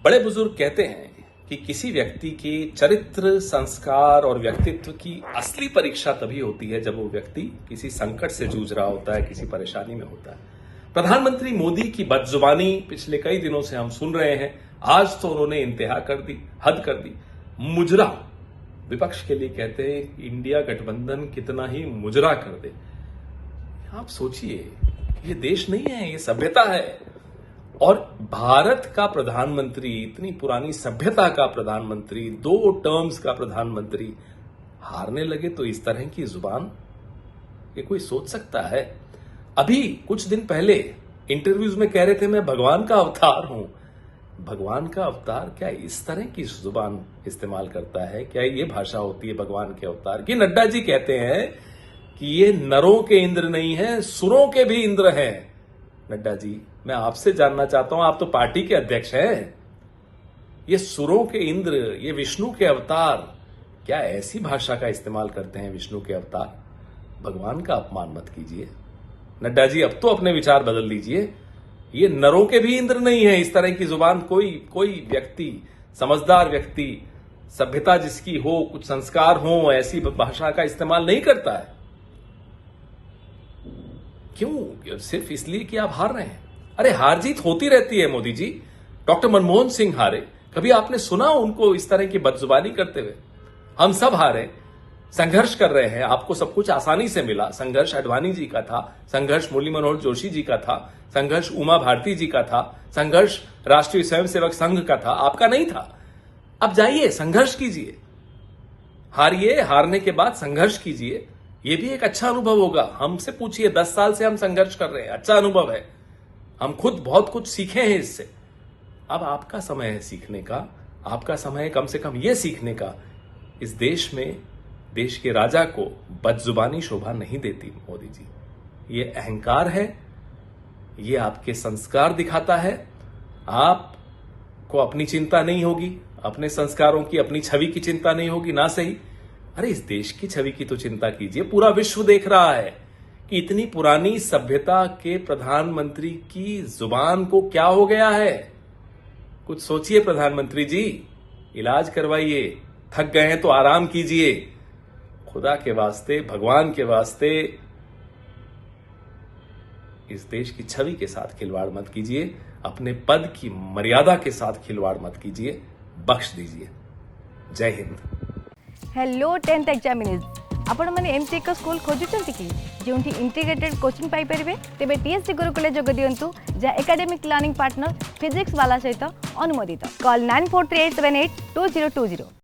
बड़े बुजुर्ग कहते हैं कि किसी व्यक्ति के चरित्र, संस्कार और व्यक्तित्व की असली परीक्षा तभी होती है जब वो व्यक्ति किसी संकट से जूझ रहा होता है, किसी परेशानी में होता है। प्रधानमंत्री मोदी की बदजुबानी पिछले कई दिनों से हम सुन रहे हैं। आज तो उन्होंने इंतहा कर दी, हद कर दी। मुजरा विपक्ष के लिए कहते हैं कि इंडिया गठबंधन कितना ही मुजरा कर दे। आप सोचिए, ये देश नहीं है, ये सभ्यता है। और भारत का प्रधानमंत्री, इतनी पुरानी सभ्यता का प्रधानमंत्री, 2 टर्म्स का प्रधानमंत्री हारने लगे तो इस तरह की जुबान, ये कोई सोच सकता है? अभी कुछ दिन पहले इंटरव्यूज में कह रहे थे मैं भगवान का अवतार हूं। भगवान का अवतार क्या इस तरह की जुबान इस्तेमाल करता है? क्या ये भाषा होती है भगवान के अवतार की? नड्डा जी कहते हैं कि ये नरों के इंद्र नहीं है, सुरों के भी इंद्र हैं। नड्डा जी, मैं आपसे जानना चाहता हूं, आप तो पार्टी के अध्यक्ष हैं। ये सुरों के इंद्र, ये विष्णु के अवतार, क्या ऐसी भाषा का इस्तेमाल करते हैं विष्णु के अवतार? भगवान का अपमान मत कीजिए नड्डा जी, अब तो अपने विचार बदल लीजिए। ये नरों के भी इंद्र नहीं है। इस तरह की जुबान कोई व्यक्ति, समझदार व्यक्ति, सभ्यता जिसकी हो, कुछ संस्कार हो, ऐसी भाषा का इस्तेमाल नहीं करता है। क्यों? सिर्फ इसलिए कि आप हार रहे हैं? अरे हार जीत होती रहती है मोदी जी। डॉक्टर मनमोहन सिंह हारे, कभी आपने सुना उनको इस तरह की बदजुबानी करते हुए? हम सब हारे, संघर्ष कर रहे हैं। आपको सब कुछ आसानी से मिला। संघर्ष अडवाणी जी का था, संघर्ष मुरली मनोहर जोशी जी का था, संघर्ष उमा भारती जी का था, संघर्ष राष्ट्रीय स्वयंसेवक संघ का था, आपका नहीं था। अब जाइए, संघर्ष कीजिए, हारिए, हारने के बाद संघर्ष कीजिए। ये भी एक अच्छा अनुभव होगा। हमसे पूछिए, 10 साल से हम संघर्ष कर रहे हैं, अच्छा अनुभव है। हम खुद बहुत कुछ सीखे हैं इससे। अब आपका समय है सीखने का, आपका समय है कम से कम ये सीखने का। इस देश में, देश के राजा को बदजुबानी शोभा नहीं देती मोदी जी। ये अहंकार है, ये आपके संस्कार दिखाता है। आपको अपनी चिंता नहीं होगी, अपने संस्कारों की, अपनी छवि की चिंता नहीं होगी, ना सही। अरे इस देश की छवि की तो चिंता कीजिए। पूरा विश्व देख रहा है कि इतनी पुरानी सभ्यता के प्रधानमंत्री की जुबान को क्या हो गया है। कुछ सोचिए प्रधानमंत्री जी, इलाज करवाइए। थक गए हैं तो आराम कीजिए। खुदा के वास्ते, भगवान के वास्ते, इस देश की छवि के साथ खिलवाड़ मत कीजिए। अपने पद की मर्यादा के साथ खिलवाड़ मत कीजिए। बख्श दीजिए। जय हिंद। हेलो 10th एग्जामिनीज, आपण मैंने एमती एक स्कूल खोजुचंती कि जोंठी इंटीग्रेटेड कोचिंग पाई परिबे? तेबे टीएससी गुरुकुले जोग दियंतु, जा एकेडमिक लर्निंग पार्टनर फिजिक्स वाला सहित अनुमोदित। कॉल 9438782020।